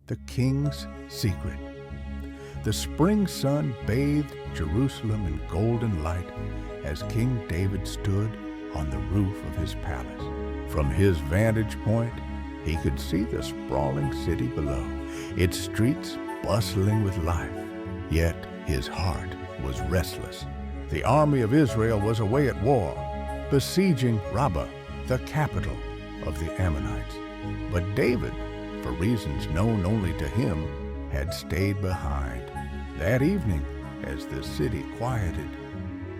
the king's secret. The spring sun bathed Jerusalem in golden light as King David stood on the roof of his palace. From his vantage point, he could see the sprawling city below, its streets bustling with life. Yet his heart was restless. The army of Israel was away at war, besieging Rabbah, the capital of the Ammonites. But David, for reasons known only to him, had stayed behind. That evening, as the city quieted,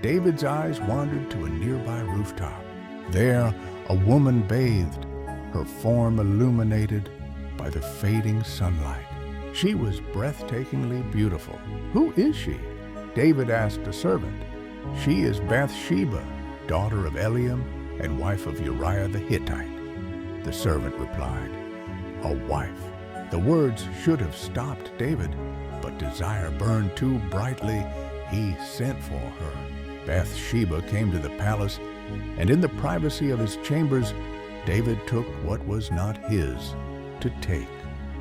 David's eyes wandered to a nearby rooftop. There, a woman bathed, her form illuminated by the fading sunlight. She was breathtakingly beautiful. "Who is she?" David asked a servant. "She is Bathsheba, daughter of Eliam and wife of Uriah the Hittite." The servant replied, "A wife." The words should have stopped David, but desire burned too brightly. He sent for her. Bathsheba came to the palace, and in the privacy of his chambers, David took what was not his to take.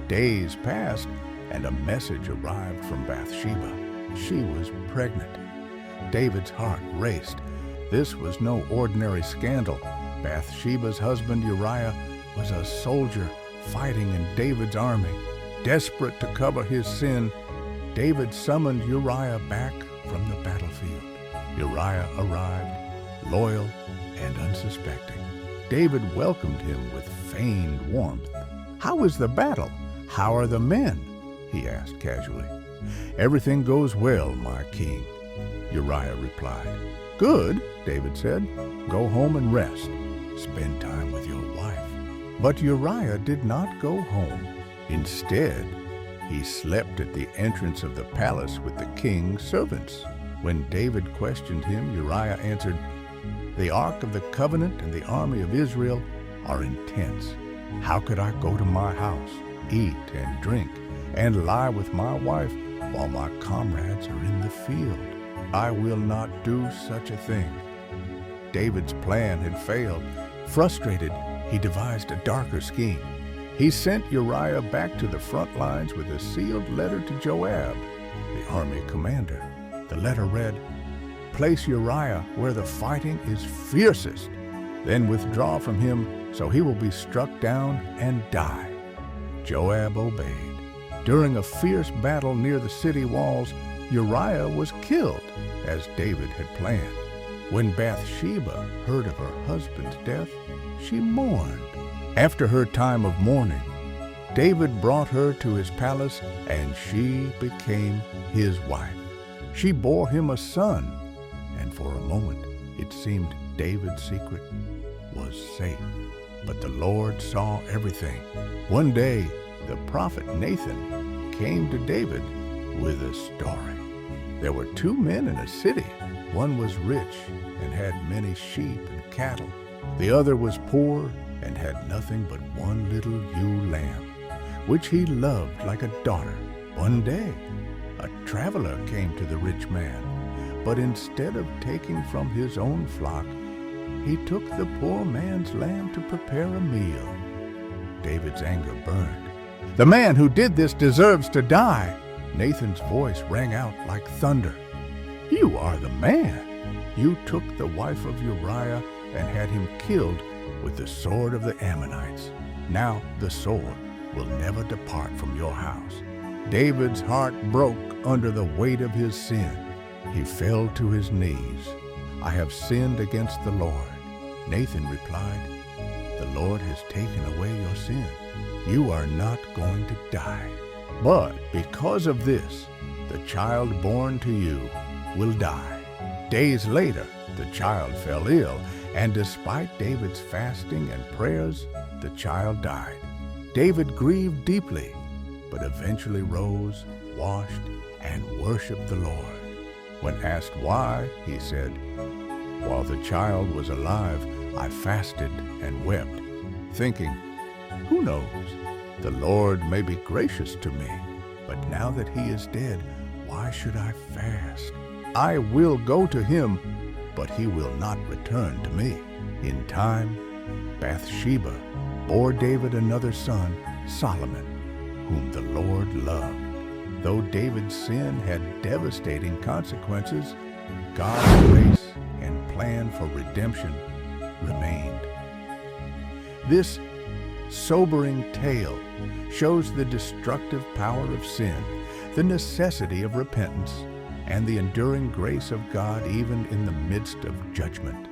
Days passed, and a message arrived from Bathsheba. She was pregnant. David's heart raced. This was no ordinary scandal. Bathsheba's husband Uriah was a soldier fighting in David's army. Desperate to cover his sin, David summoned Uriah back from the battlefield. Uriah arrived, loyal and unsuspecting. David welcomed him with feigned warmth. "How is the battle? How are the men?" he asked casually. "Everything goes well, my king," Uriah replied. "Good," David said. "Go home and rest. Spend time with your wife." But Uriah did not go home. Instead, he slept at the entrance of the palace with the king's servants. When David questioned him, Uriah answered, "The Ark of the Covenant and the army of Israel are intense. How could I go to my house, eat and drink, and lie with my wife while my comrades are in the field? I will not do such a thing." David's plan had failed. Frustrated, he devised a darker scheme. He sent Uriah back to the front lines with a sealed letter to Joab, the army commander. The letter read, "Place Uriah where the fighting is fiercest, then withdraw from him so he will be struck down and die." Joab obeyed. During a fierce battle near the city walls, Uriah was killed, as David had planned. When Bathsheba heard of her husband's death, she mourned. After her time of mourning, David brought her to his palace, and she became his wife. She bore him a son, and for a moment it seemed David's secret was safe. But the Lord saw everything. One day, the prophet Nathan came to David with a story. There were two men in a city. One was rich and had many sheep and cattle. The other was poor and had nothing but one little ewe lamb, which he loved like a daughter. One day, a traveler came to the rich man, but instead of taking from his own flock, he took the poor man's lamb to prepare a meal. David's anger burned. "The man who did this deserves to die." Nathan's voice rang out like thunder. "You are the man. You took the wife of Uriah and had him killed with the sword of the Ammonites. Now the sword will never depart from your house." David's heart broke under the weight of his sin. He fell to his knees. "I have sinned against the Lord." Nathan replied, "The Lord has taken away your sin. You are not going to die. But because of this, the child born to you will die." Days later, the child fell ill, and despite David's fasting and prayers, the child died. David grieved deeply, but eventually rose, washed, and worshiped the Lord. When asked why, he said, "While the child was alive, I fasted and wept, thinking, 'Who knows? The Lord may be gracious to me, but now that he is dead, why should I fast? I will go to him, but he will not return to me.' In time, Bathsheba bore David another son, Solomon. whom the Lord loved. Though David's sin had devastating consequences, God's grace and plan for redemption remained. This sobering tale shows the destructive power of sin, the necessity of repentance, and the enduring grace of God even in the midst of judgment.